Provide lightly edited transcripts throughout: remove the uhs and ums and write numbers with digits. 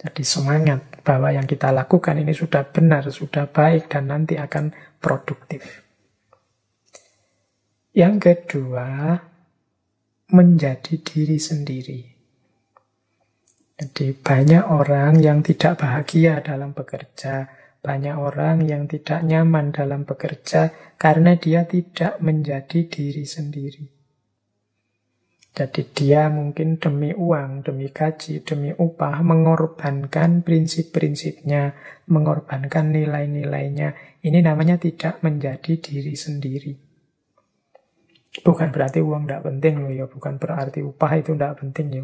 Jadi semangat bahwa yang kita lakukan ini sudah benar, sudah baik, dan nanti akan produktif. Yang kedua, menjadi diri sendiri. Jadi banyak orang yang tidak bahagia dalam bekerja, banyak orang yang tidak nyaman dalam bekerja karena dia tidak menjadi diri sendiri. Jadi dia mungkin demi uang, demi gaji, demi upah mengorbankan prinsip-prinsipnya, mengorbankan nilai-nilainya. Ini namanya tidak menjadi diri sendiri. Bukan berarti uang tidak penting loh ya, bukan berarti upah itu tidak penting ya.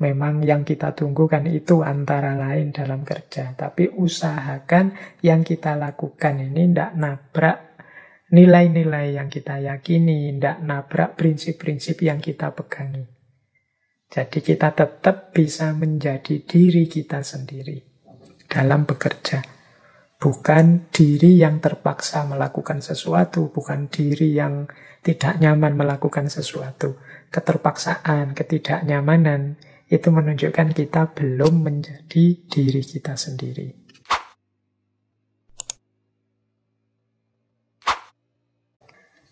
Memang yang kita tunggu kan itu antara lain dalam kerja. Tapi usahakan yang kita lakukan ini tidak nabrak nilai-nilai yang kita yakini, tidak nabrak prinsip-prinsip yang kita pegangi. Jadi kita tetap bisa menjadi diri kita sendiri dalam bekerja. Bukan diri yang terpaksa melakukan sesuatu, bukan diri yang tidak nyaman melakukan sesuatu. Keterpaksaan, ketidaknyamanan, itu menunjukkan kita belum menjadi diri kita sendiri.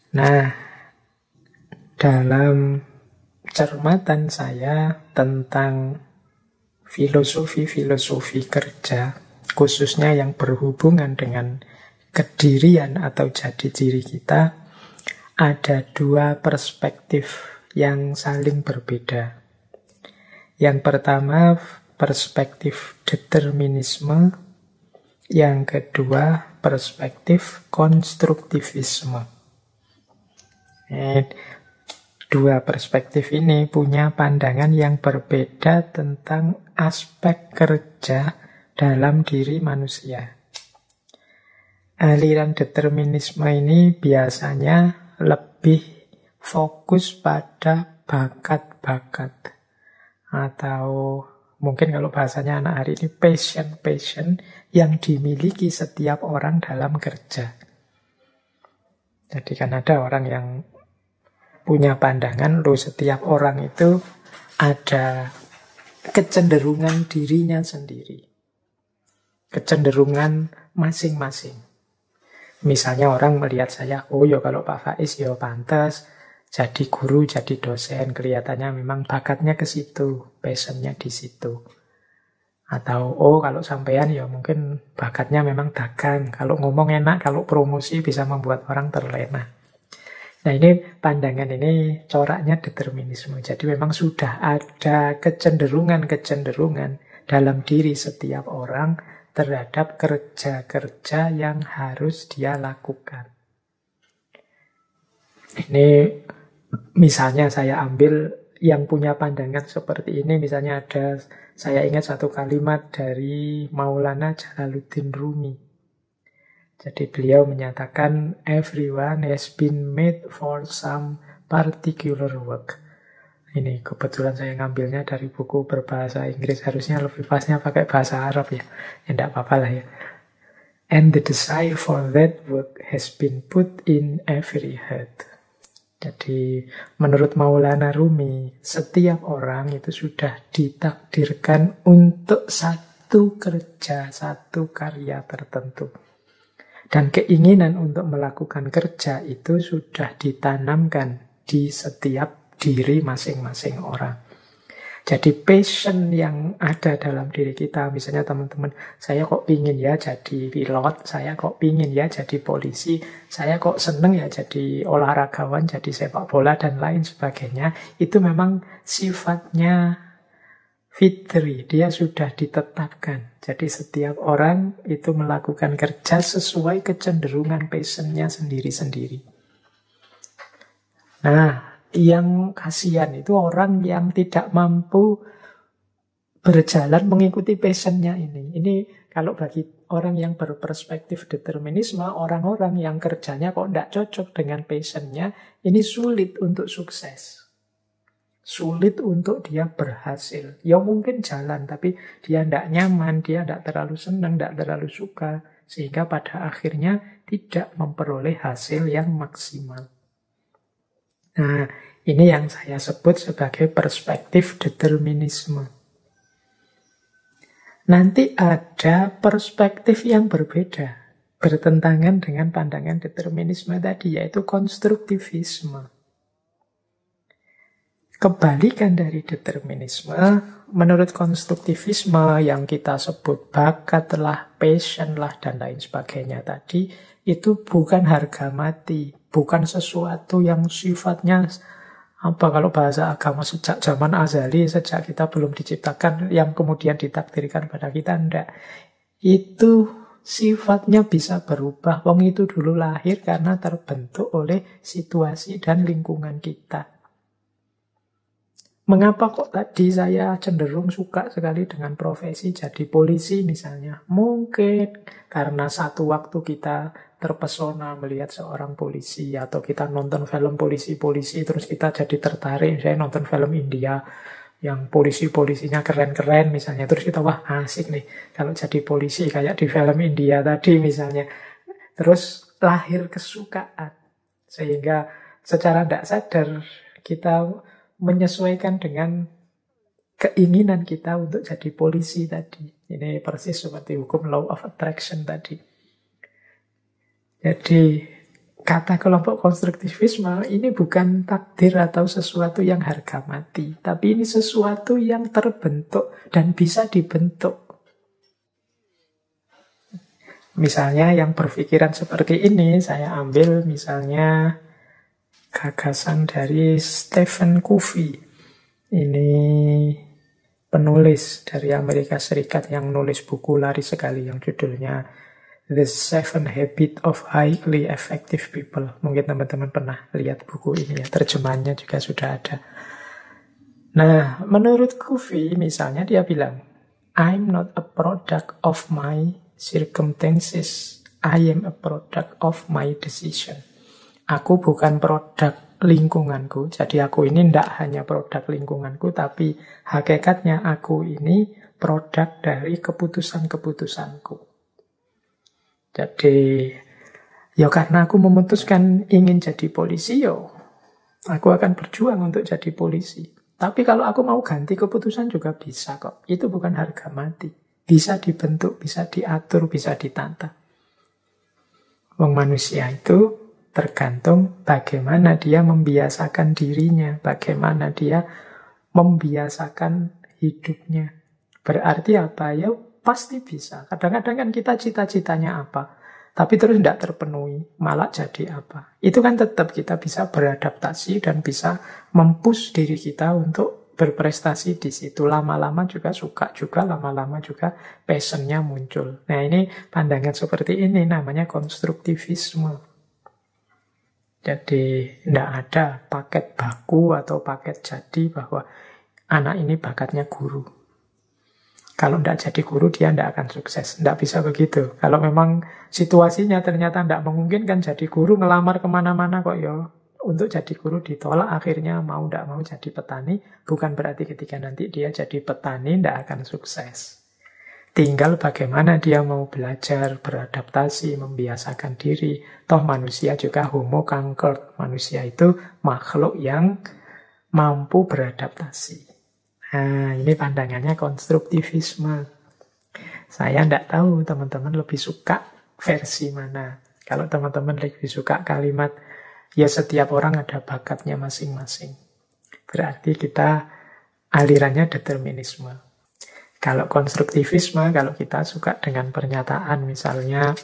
Nah, dalam cermatan saya tentang filosofi-filosofi kerja, khususnya yang berhubungan dengan kedirian atau jati diri kita, ada dua perspektif yang saling berbeda. Yang pertama, perspektif determinisme. Yang kedua, perspektif konstruktivisme. Dua perspektif ini punya pandangan yang berbeda tentang aspek kerja dalam diri manusia. Aliran determinisme ini biasanya lebih fokus pada bakat-bakat. Atau mungkin kalau bahasanya anak hari ini passion yang dimiliki setiap orang dalam kerja. Jadi kan ada orang yang punya pandangan, loh setiap orang itu ada kecenderungan dirinya sendiri. Kecenderungan masing-masing. Misalnya orang melihat saya, oh ya kalau Pak Faiz ya pantas jadi guru, jadi dosen, kelihatannya memang bakatnya ke situ, passionnya di situ. Atau oh kalau sampean ya mungkin bakatnya memang dagang, kalau ngomong enak, kalau promosi bisa membuat orang terlena. Nah ini pandangan ini coraknya determinisme. Jadi memang sudah ada kecenderungan-kecenderungan dalam diri setiap orang terhadap kerja-kerja yang harus dia lakukan. Ini misalnya saya ambil yang punya pandangan seperti ini, misalnya ada, saya ingat satu kalimat dari Maulana Jalaluddin Rumi. Jadi beliau menyatakan, everyone has been made for some particular work. Ini kebetulan saya ngambilnya dari buku berbahasa Inggris. Harusnya lebih pasnya pakai bahasa Arab ya. Ya tidak apa-apa lah ya. And the desire for that work has been put in every heart. Jadi menurut Maulana Rumi, setiap orang itu sudah ditakdirkan untuk satu kerja, satu karya tertentu. Dan keinginan untuk melakukan kerja itu sudah ditanamkan di setiap diri masing-masing orang. Jadi passion yang ada dalam diri kita, misalnya teman-teman, saya kok pingin ya jadi pilot, saya kok pingin ya jadi polisi, saya kok seneng ya jadi olahragawan, jadi sepak bola dan lain sebagainya, itu memang sifatnya fitri, dia sudah ditetapkan. Jadi setiap orang itu melakukan kerja sesuai kecenderungan passionnya sendiri-sendiri. Nah, yang kasihan itu orang yang tidak mampu berjalan mengikuti passionnya ini. Ini kalau bagi orang yang berperspektif determinisme, orang-orang yang kerjanya kok tidak cocok dengan passionnya, ini sulit untuk sukses. Sulit untuk dia berhasil. Ya mungkin jalan, tapi dia tidak nyaman, dia tidak terlalu senang, tidak terlalu suka. Sehingga pada akhirnya tidak memperoleh hasil yang maksimal. Nah, ini yang saya sebut sebagai perspektif determinisme. nanti ada perspektif yang berbeda, bertentangan dengan pandangan determinisme tadi, yaitu konstruktivisme. Kebalikan dari determinisme, menurut konstruktivisme yang kita sebut bakat lah, passion lah, dan lain sebagainya tadi, itu bukan harga mati, bukan sesuatu yang sifatnya kalau bahasa agama sejak zaman azali, sejak kita belum diciptakan, yang kemudian ditakdirkan pada kita, enggak. Itu sifatnya bisa berubah. Wong itu dulu lahir karena terbentuk oleh situasi dan lingkungan kita. Mengapa kok tadi saya cenderung suka sekali dengan profesi jadi polisi misalnya? Mungkin karena satu waktu kita terpesona melihat seorang polisi, atau kita nonton film polisi-polisi terus kita jadi tertarik. Saya nonton film India yang polisi-polisinya keren-keren misalnya, terus kita wah asik nih kalau jadi polisi kayak di film India tadi misalnya. Terus lahir kesukaan, sehingga secara tidak sadar kita menyesuaikan dengan keinginan kita untuk jadi polisi tadi. Ini persis seperti hukum law of attraction tadi. Jadi kata kelompok konstruktivisme ini bukan takdir atau sesuatu yang harga mati, tapi ini sesuatu yang terbentuk dan bisa dibentuk. Misalnya yang berpikiran seperti ini, saya ambil misalnya gagasan dari Stephen Covey. Ini penulis dari Amerika Serikat yang nulis buku laris sekali yang judulnya The 7 Habits of Highly Effective People. Mungkin teman-teman pernah lihat buku ini ya, terjemahannya juga sudah ada. Nah, menurut Covey misalnya dia bilang, I'm not a product of my circumstances, I am a product of my decision. Aku bukan produk lingkunganku, jadi aku ini tidak hanya produk lingkunganku, tapi hakikatnya aku ini produk dari keputusan-keputusanku. Jadi, ya karena aku memutuskan ingin jadi polisi, aku akan berjuang untuk jadi polisi. Tapi kalau aku mau ganti keputusan juga bisa kok. Itu bukan harga mati. Bisa dibentuk, bisa diatur, bisa ditata. Wong manusia itu tergantung bagaimana dia membiasakan dirinya, bagaimana dia membiasakan hidupnya. Berarti apa? Ya pasti bisa. Kadang-kadang kan kita cita-citanya apa, tapi terus tidak terpenuhi, malah jadi apa. Itu kan tetap kita bisa beradaptasi dan bisa mempush diri kita untuk berprestasi di situ. Lama-lama juga suka juga, lama-lama juga passionnya muncul. Nah ini pandangan seperti ini namanya konstruktivisme. Jadi tidak ada paket baku atau paket jadi bahwa anak ini bakatnya guru. Kalau tidak jadi guru dia tidak akan sukses. Tidak bisa begitu. Kalau memang situasinya ternyata tidak memungkinkan jadi guru, ngelamar kemana-mana kok untuk jadi guru ditolak, akhirnya mau tidak mau jadi petani. Bukan berarti ketika nanti dia jadi petani tidak akan sukses. Tinggal bagaimana dia mau belajar, beradaptasi, membiasakan diri. Toh manusia juga homo conquered. Manusia itu makhluk yang mampu beradaptasi. Nah, ini pandangannya konstruktivisme. Saya tidak tahu teman-teman lebih suka versi mana. Kalau teman-teman lebih suka kalimat, ya setiap orang ada bakatnya masing-masing. Berarti kita alirannya determinisme. Kalau konstruktivisme, kalau kita suka dengan pernyataan misalnya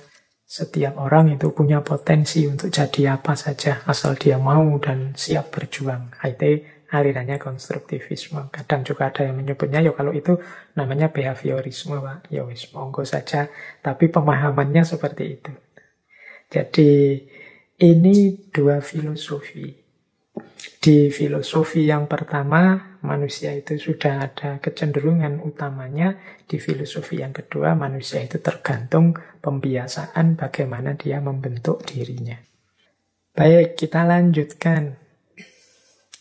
setiap orang itu punya potensi untuk jadi apa saja asal dia mau dan siap berjuang. Itu alirannya konstruktivisme. Kadang juga ada yang menyebutnya kalau itu namanya behaviorisme, Pak. Ya wis monggo saja, tapi pemahamannya seperti itu. Jadi ini dua filosofi. Di filosofi yang pertama, manusia itu sudah ada kecenderungan utamanya. Di filosofi yang kedua, manusia itu tergantung pembiasaan bagaimana dia membentuk dirinya. Baik, kita lanjutkan.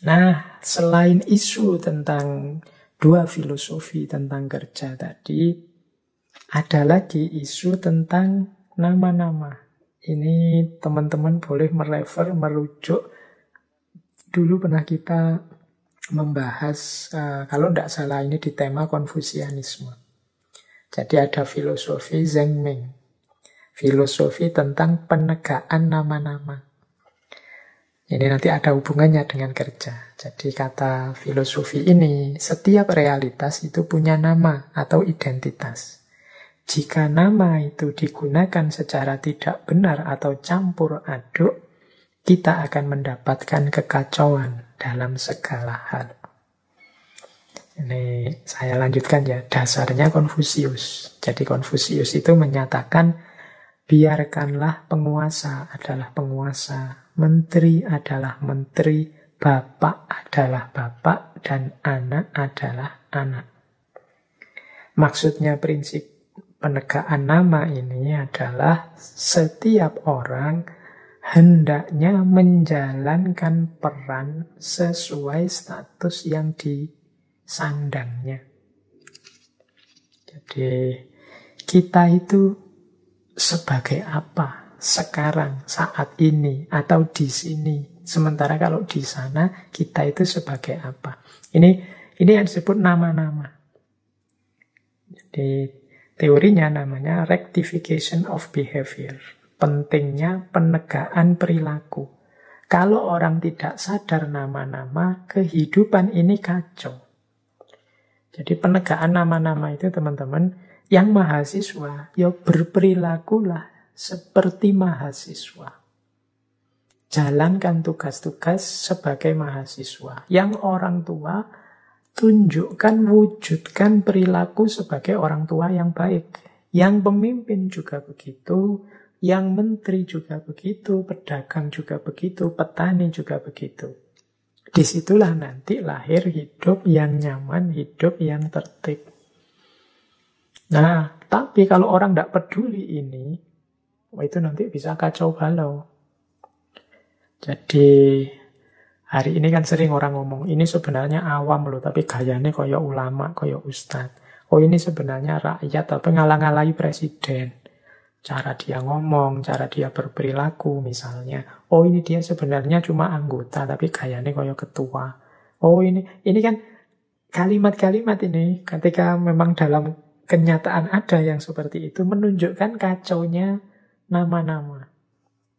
Nah, selain isu tentang dua filosofi tentang kerja tadi, ada lagi isu tentang nama-nama. Ini teman-teman boleh merujuk. Dulu pernah kita membahas, kalau tidak salah ini di tema Konfusianisme. Jadi ada filosofi Zhengming, filosofi tentang penegaan nama-nama. Ini nanti ada hubungannya dengan kerja. Jadi kata filosofi ini, setiap realitas itu punya nama atau identitas. Jika nama itu digunakan secara tidak benar atau campur aduk, kita akan mendapatkan kekacauan dalam segala hal. Ini saya lanjutkan ya, dasarnya Konfusius. Jadi Konfusius itu menyatakan, biarkanlah penguasa adalah penguasa, menteri adalah menteri, bapak adalah bapak, dan anak adalah anak. Maksudnya prinsip penegaan nama ini adalah setiap orang hendaknya menjalankan peran sesuai status yang disandangnya. Jadi kita itu sebagai apa sekarang, saat ini, atau di sini. Sementara kalau di sana, kita itu sebagai apa. Ini yang disebut nama-nama. Jadi teorinya namanya rectification of behavior. Pentingnya penegaan perilaku. Kalau orang tidak sadar nama-nama, kehidupan ini kacau. Jadi penegaan nama-nama itu teman-teman, yang mahasiswa, ya berperilakulah seperti mahasiswa. Jalankan tugas-tugas sebagai mahasiswa. Yang orang tua, tunjukkan, wujudkan perilaku sebagai orang tua yang baik. Yang pemimpin juga begitu, yang menteri juga begitu, pedagang juga begitu, petani juga begitu. Disitulah nanti lahir hidup yang nyaman, hidup yang tertib. Nah, tapi kalau orang tidak peduli ini, itu nanti bisa kacau balau. Jadi, hari ini kan sering orang ngomong, ini sebenarnya awam loh, tapi gayanya kayak ulama, kayak ustadz. Oh ini sebenarnya rakyat, tapi ngalang-ngalai presiden. Cara dia ngomong, cara dia berperilaku misalnya. Oh ini dia sebenarnya cuma anggota, tapi gayanya kayak ketua. Oh ini kan kalimat-kalimat ini, ketika memang dalam kenyataan ada yang seperti itu, menunjukkan kacaunya nama-nama.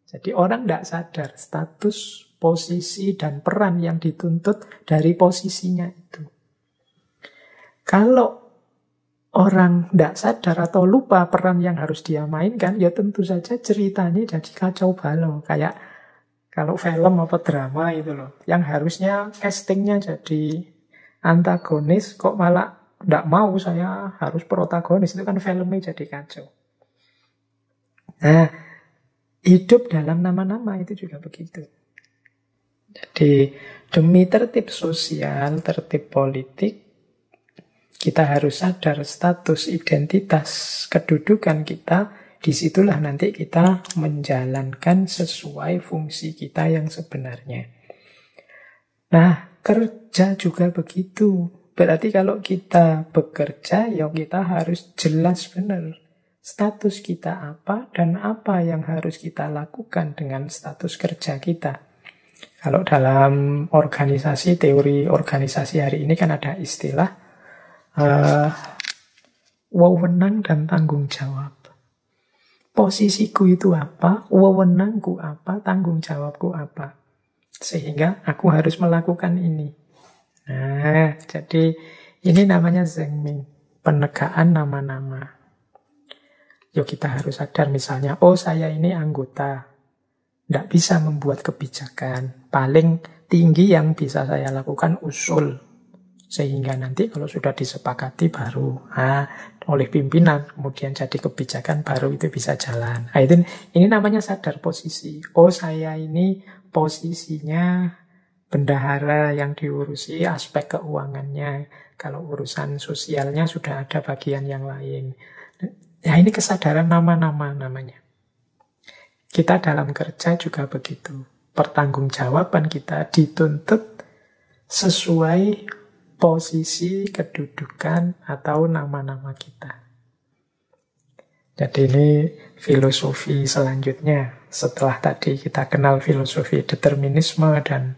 Jadi orang tidak sadar status, posisi, dan peran yang dituntut dari posisinya itu. Kalau orang tidak sadar atau lupa peran yang harus dia mainkan, ya tentu saja ceritanya jadi kacau balau. Kayak kalau film atau drama itu loh, yang harusnya castingnya jadi antagonis, kok malah tidak mau, saya harus protagonis. Itu kan filmnya jadi kacau. Nah, hidup dalam nama-nama itu juga begitu. Jadi demi tertib sosial, tertib politik, kita harus sadar status, identitas, kedudukan kita. Disitulah nanti kita menjalankan sesuai fungsi kita yang sebenarnya. Nah, kerja juga begitu. Berarti kalau kita bekerja, ya kita harus jelas benar status kita apa dan apa yang harus kita lakukan dengan status kerja kita. Kalau dalam organisasi, teori organisasi hari ini kan ada istilah wewenang dan tanggung jawab. Posisiku itu apa, wewenangku apa, tanggung jawabku apa. Sehingga aku harus melakukan ini. Nah, jadi ini namanya Zhengming, penegaan nama-nama. Yuk kita harus sadar misalnya, oh saya ini anggota, tidak bisa membuat kebijakan. Paling tinggi yang bisa saya lakukan usul. Sehingga nanti kalau sudah disepakati baru oleh pimpinan, kemudian jadi kebijakan baru itu bisa jalan. Nah, ini namanya sadar posisi. Oh saya ini posisinya bendahara yang diurusi aspek keuangannya. Kalau urusan sosialnya sudah ada bagian yang lain. Ya ini kesadaran nama-nama namanya. Kita dalam kerja juga begitu. Pertanggungjawaban kita dituntut sesuai posisi, kedudukan, atau nama-nama kita. Jadi ini filosofi selanjutnya. Setelah tadi kita kenal filosofi determinisme dan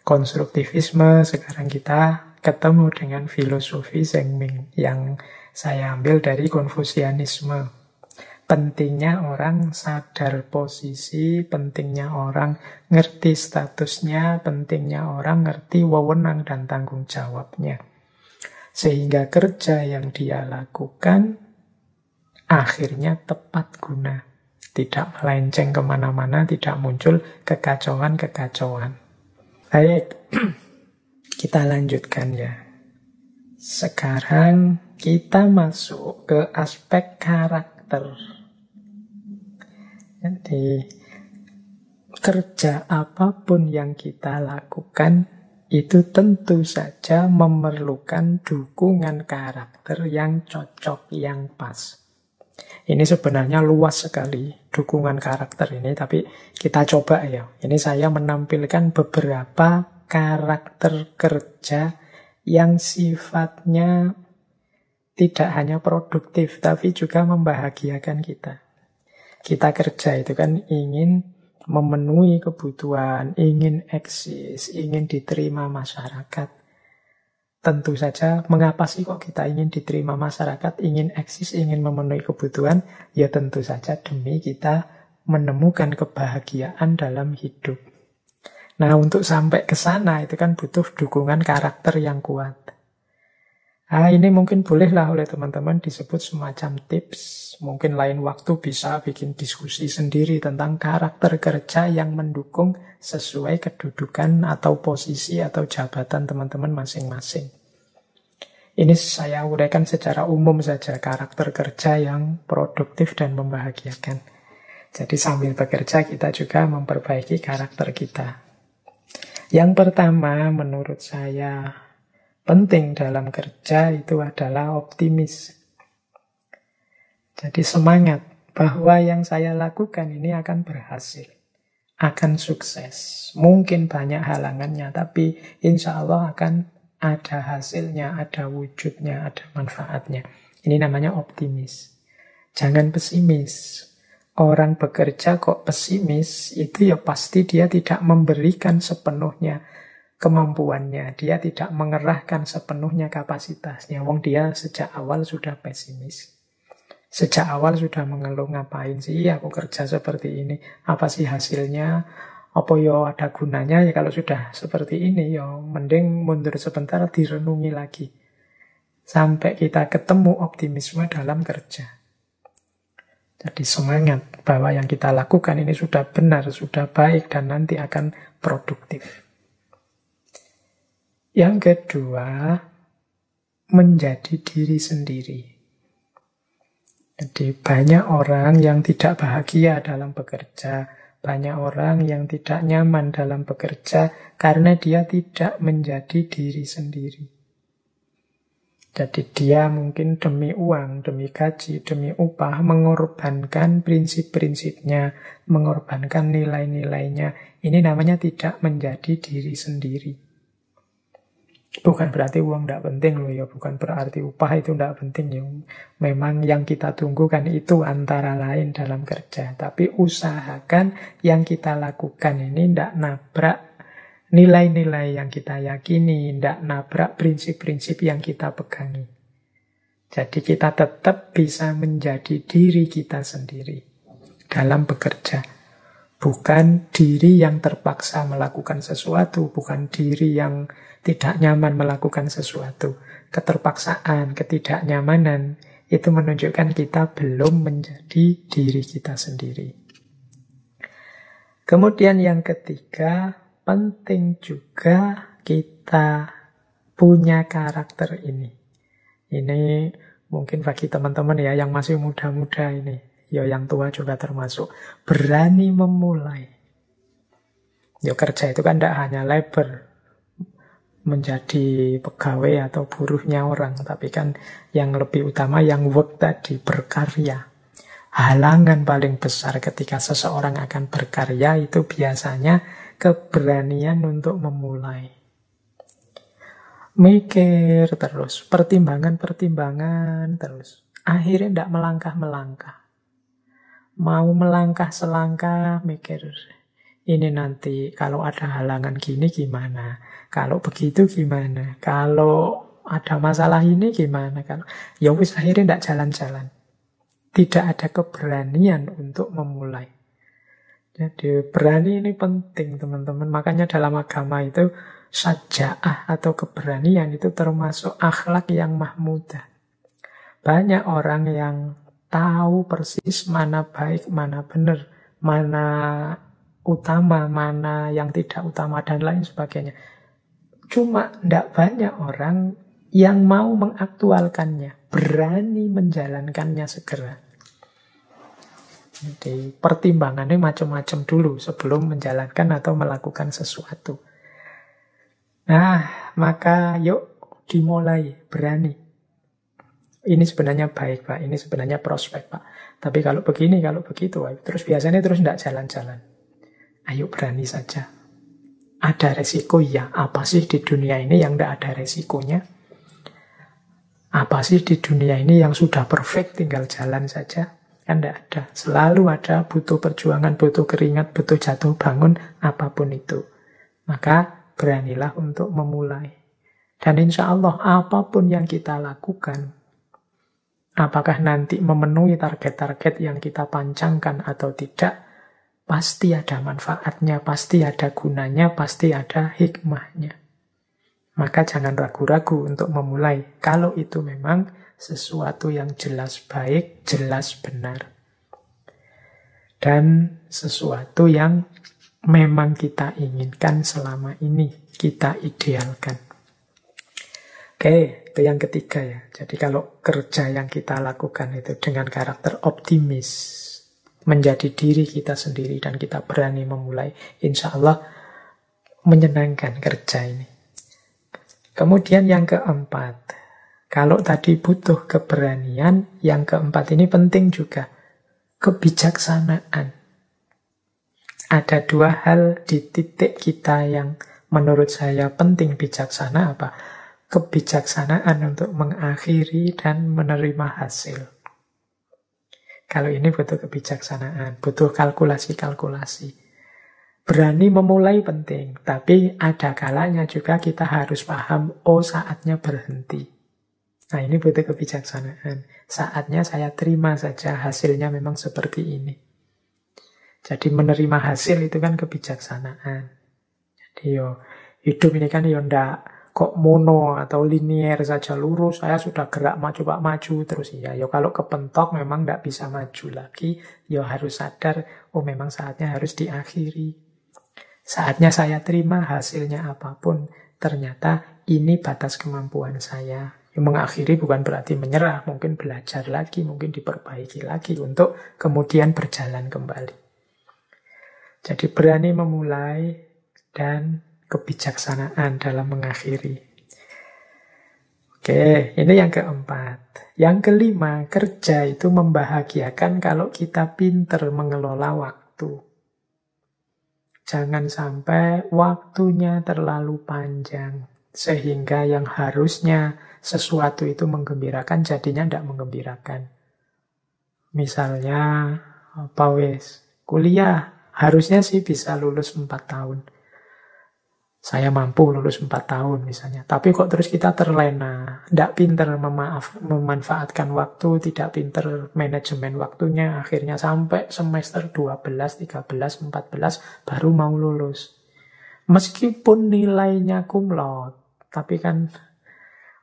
konstruktivisme, sekarang kita ketemu dengan filosofi Zhengming yang Saya ambil dari Konfusianisme. Pentingnya orang sadar posisi, pentingnya orang ngerti statusnya, pentingnya orang ngerti wewenang dan tanggung jawabnya. Sehingga kerja yang dia lakukan akhirnya tepat guna. Tidak melenceng kemana-mana, tidak muncul kekacauan-kekacauan. Baik, kita lanjutkan ya. Sekarang kita masuk ke aspek karakter. Jadi, kerja apapun yang kita lakukan itu tentu saja memerlukan dukungan karakter yang cocok, yang pas. Ini sebenarnya luas sekali dukungan karakter ini, tapi kita coba ya. Ini saya menampilkan beberapa karakter kerja yang sifatnya tidak hanya produktif, tapi juga membahagiakan kita. Kita kerja itu kan ingin memenuhi kebutuhan, ingin eksis, ingin diterima masyarakat. Tentu saja, mengapa sih kok kita ingin diterima masyarakat, ingin eksis, ingin memenuhi kebutuhan? Ya tentu saja demi kita menemukan kebahagiaan dalam hidup. Nah, untuk sampai ke sana itu kan butuh dukungan karakter yang kuat. Nah, ini mungkin bolehlah oleh teman-teman disebut semacam tips. Mungkin lain waktu bisa bikin diskusi sendiri tentang karakter kerja yang mendukung sesuai kedudukan atau posisi atau jabatan teman-teman masing-masing. Ini saya uraikan secara umum saja, karakter kerja yang produktif dan membahagiakan. Jadi sambil bekerja kita juga memperbaiki karakter kita. Yang pertama menurut saya penting dalam kerja itu adalah optimis. Jadi semangat bahwa yang saya lakukan ini akan berhasil, akan sukses. Mungkin banyak halangannya, tapi insya Allah akan ada hasilnya, ada wujudnya, ada manfaatnya. Ini namanya optimis. Jangan pesimis. Orang bekerja kok pesimis, itu ya pasti dia tidak memberikan sepenuhnya kemampuannya, dia tidak mengerahkan sepenuhnya kapasitasnya. Wong dia sejak awal sudah pesimis. Sejak awal sudah mengeluh, ngapain sih aku kerja seperti ini? Apa sih hasilnya? Apa yo ada gunanya? Ya kalau sudah seperti ini, yo mending mundur sebentar, direnungi lagi. Sampai kita ketemu optimisme dalam kerja. Jadi semangat bahwa yang kita lakukan ini sudah benar, sudah baik, dan nanti akan produktif. Yang kedua, menjadi diri sendiri. Jadi banyak orang yang tidak bahagia dalam bekerja, banyak orang yang tidak nyaman dalam bekerja karena dia tidak menjadi diri sendiri. Jadi dia mungkin demi uang, demi gaji, demi upah mengorbankan prinsip-prinsipnya, mengorbankan nilai-nilainya. Ini namanya tidak menjadi diri sendiri. Bukan berarti uang tidak penting loh ya, bukan berarti upah itu tidak penting ya. Memang yang kita tunggu kan itu antara lain dalam kerja. Tapi usahakan yang kita lakukan ini tidak nabrak nilai-nilai yang kita yakini, tidak nabrak prinsip-prinsip yang kita pegangi. Jadi kita tetap bisa menjadi diri kita sendiri dalam bekerja. Bukan diri yang terpaksa melakukan sesuatu, bukan diri yang tidak nyaman melakukan sesuatu. Keterpaksaan, ketidaknyamanan, itu menunjukkan kita belum menjadi diri kita sendiri. Kemudian yang ketiga, penting juga kita punya karakter ini. Ini mungkin bagi teman-teman ya yang masih muda-muda ini. Ya yang tua juga termasuk. Berani memulai. Ya kerja itu kan tidak hanya labor. Menjadi pegawai atau buruhnya orang. Tapi kan yang lebih utama yang work tadi, berkarya. Halangan paling besar ketika seseorang akan berkarya itu biasanya keberanian untuk memulai. Mikir terus, pertimbangan-pertimbangan terus. Akhirnya tidak melangkah-melangkah. Mau melangkah selangkah, mikir. Ini nanti kalau ada halangan gini gimana? Kalau begitu gimana? Kalau ada masalah ini gimana kan? Ya wis akhirnya tidak jalan-jalan. Tidak ada keberanian untuk memulai. Jadi berani ini penting teman-teman. Makanya dalam agama itu syaja'ah atau keberanian itu termasuk akhlak yang mahmudah. Banyak orang yang tahu persis mana baik, mana benar, mana utama, mana yang tidak utama, dan lain sebagainya. Cuma tidak banyak orang yang mau mengaktualkannya, berani menjalankannya segera. Jadi pertimbangannya macam-macam dulu sebelum menjalankan atau melakukan sesuatu. Nah, maka yuk dimulai, berani. Ini sebenarnya baik, Pak. Ini sebenarnya prospek, Pak. Tapi kalau begini, kalau begitu, terus biasanya terus tidak jalan-jalan. Ayo berani saja. Ada resiko, ya. Apa sih di dunia ini yang tidak ada resikonya? Apa sih di dunia ini yang sudah perfect, tinggal jalan saja? Kan tidak ada. Selalu ada, butuh perjuangan, butuh keringat, butuh jatuh bangun, apapun itu. Maka beranilah untuk memulai. Dan insya Allah apapun yang kita lakukan, apakah nanti memenuhi target-target yang kita pancangkan atau tidak, pasti ada manfaatnya, pasti ada gunanya, pasti ada hikmahnya. Maka jangan ragu-ragu untuk memulai. Kalau itu memang sesuatu yang jelas baik, jelas benar. Dan sesuatu yang memang kita inginkan selama ini, kita idealkan. Oke, itu yang ketiga ya. Jadi kalau kerja yang kita lakukan itu dengan karakter optimis, menjadi diri kita sendiri dan kita berani memulai, insya Allah menyenangkan kerja ini. Kemudian yang keempat, kalau tadi butuh keberanian, yang keempat ini penting juga, kebijaksanaan. Ada dua hal di titik kita yang menurut saya penting bijaksana apa? Kebijaksanaan untuk mengakhiri dan menerima hasil. Kalau ini butuh kebijaksanaan, butuh kalkulasi-kalkulasi. Berani memulai penting, tapi ada kalanya juga kita harus paham, oh saatnya berhenti. Nah ini butuh kebijaksanaan. Saatnya saya terima saja hasilnya memang seperti ini. Jadi menerima hasil itu kan kebijaksanaan. Jadi hidup ini kan ndak kok mono atau linier saja lurus, saya sudah gerak maju pak maju terus ya. Kalau kepentok memang ndak bisa maju lagi, harus sadar, oh memang saatnya harus diakhiri. Saatnya saya terima hasilnya apapun, ternyata ini batas kemampuan saya. Mengakhiri bukan berarti menyerah, mungkin belajar lagi, mungkin diperbaiki lagi untuk kemudian berjalan kembali. Jadi berani memulai dan kebijaksanaan dalam mengakhiri. Oke, ini yang keempat. Yang kelima, kerja itu membahagiakan kalau kita pinter mengelola waktu. Jangan sampai waktunya terlalu panjang, sehingga yang harusnya sesuatu itu menggembirakan, jadinya tidak menggembirakan. Misalnya, kuliah, harusnya sih bisa lulus 4 tahun. Saya mampu lulus 4 tahun misalnya. Tapi kok terus kita terlena, tidak pinter memanfaatkan waktu, tidak pinter manajemen waktunya, akhirnya sampai semester 12, 13, 14 baru mau lulus. Meskipun nilainya cum laude, tapi kan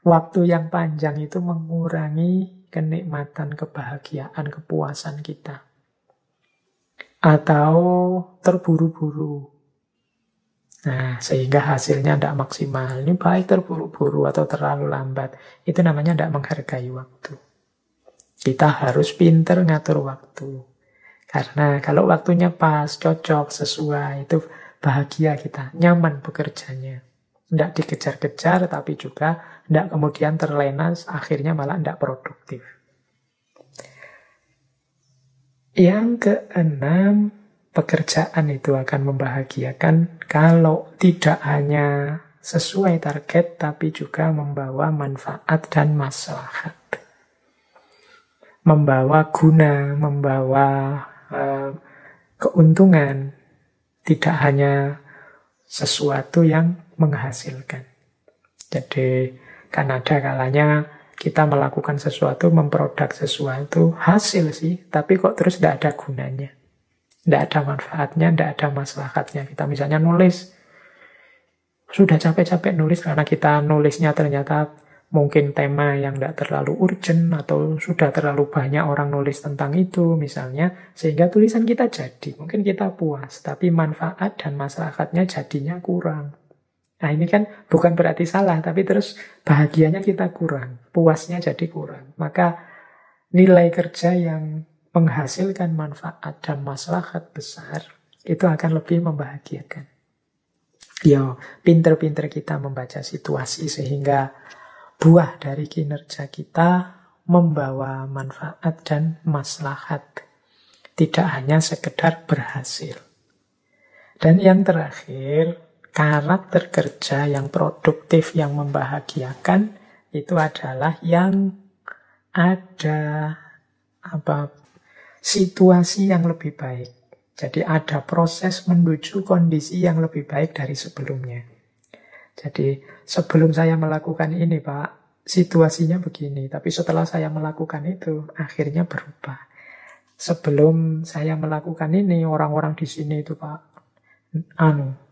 waktu yang panjang itu mengurangi kenikmatan, kebahagiaan, kepuasan kita. Atau terburu-buru. Nah, sehingga hasilnya tidak maksimal. Ini baik terburu-buru atau terlalu lambat. Itu namanya tidak menghargai waktu. Kita harus pinter ngatur waktu. Karena kalau waktunya pas, cocok, sesuai, itu bahagia kita, nyaman bekerjanya. Tidak dikejar-kejar, tapi juga tidak kemudian terlena, akhirnya malah tidak produktif. Yang keenam, pekerjaan itu akan membahagiakan kalau tidak hanya sesuai target, tapi juga membawa manfaat dan maslahat. Membawa guna, membawa keuntungan. Tidak hanya sesuatu yang menghasilkan. Jadi Kan ada kalanya kita melakukan sesuatu, memproduk sesuatu, hasil sih, tapi kok terus tidak ada gunanya. Tidak ada manfaatnya, tidak ada maslahatnya. Kita misalnya nulis, sudah capek-capek nulis karena kita nulisnya ternyata mungkin tema yang tidak terlalu urgent atau sudah terlalu banyak orang nulis tentang itu misalnya, sehingga tulisan kita jadi. Mungkin kita puas, tapi manfaat dan maslahatnya jadinya kurang. Nah ini kan bukan berarti salah, tapi terus bahagianya kita kurang, puasnya jadi kurang. Maka nilai kerja yang menghasilkan manfaat dan maslahat besar, itu akan lebih membahagiakan. Ya, pinter-pinter kita membaca situasi sehingga buah dari kinerja kita membawa manfaat dan maslahat. Tidak hanya sekedar berhasil. Dan yang terakhir, karakter kerja yang produktif, yang membahagiakan, itu adalah yang ada situasi yang lebih baik. Jadi ada proses menuju kondisi yang lebih baik dari sebelumnya. Jadi sebelum saya melakukan ini Pak, situasinya begini. Tapi setelah saya melakukan itu, akhirnya berubah. Sebelum saya melakukan ini, orang-orang di sini itu Pak,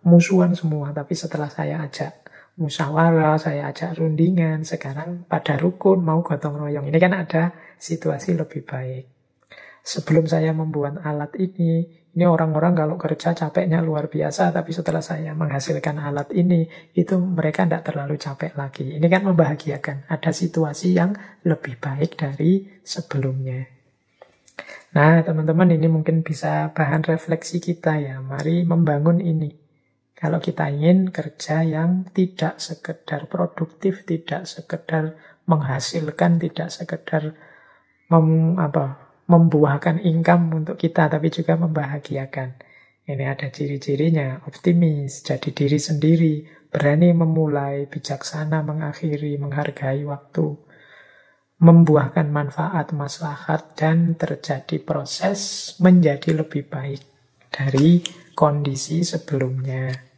musuhan semua. Tapi setelah saya ajak musyawarah, saya ajak rundingan, sekarang pada rukun, mau gotong royong. Ini kan ada situasi lebih baik. Sebelum saya membuat alat ini orang-orang kalau kerja capeknya luar biasa, tapi setelah saya menghasilkan alat ini, itu mereka tidak terlalu capek lagi. Ini kan membahagiakan. Ada situasi yang lebih baik dari sebelumnya. Nah, teman-teman, ini mungkin bisa bahan refleksi kita ya. Mari membangun ini. Kalau kita ingin kerja yang tidak sekedar produktif, tidak sekedar menghasilkan, tidak sekedar membuahkan income untuk kita, tapi juga membahagiakan. Ini ada ciri-cirinya: optimis, jadi diri sendiri, berani memulai, bijaksana mengakhiri, menghargai waktu, membuahkan manfaat, maslahat, dan terjadi proses menjadi lebih baik dari kondisi sebelumnya.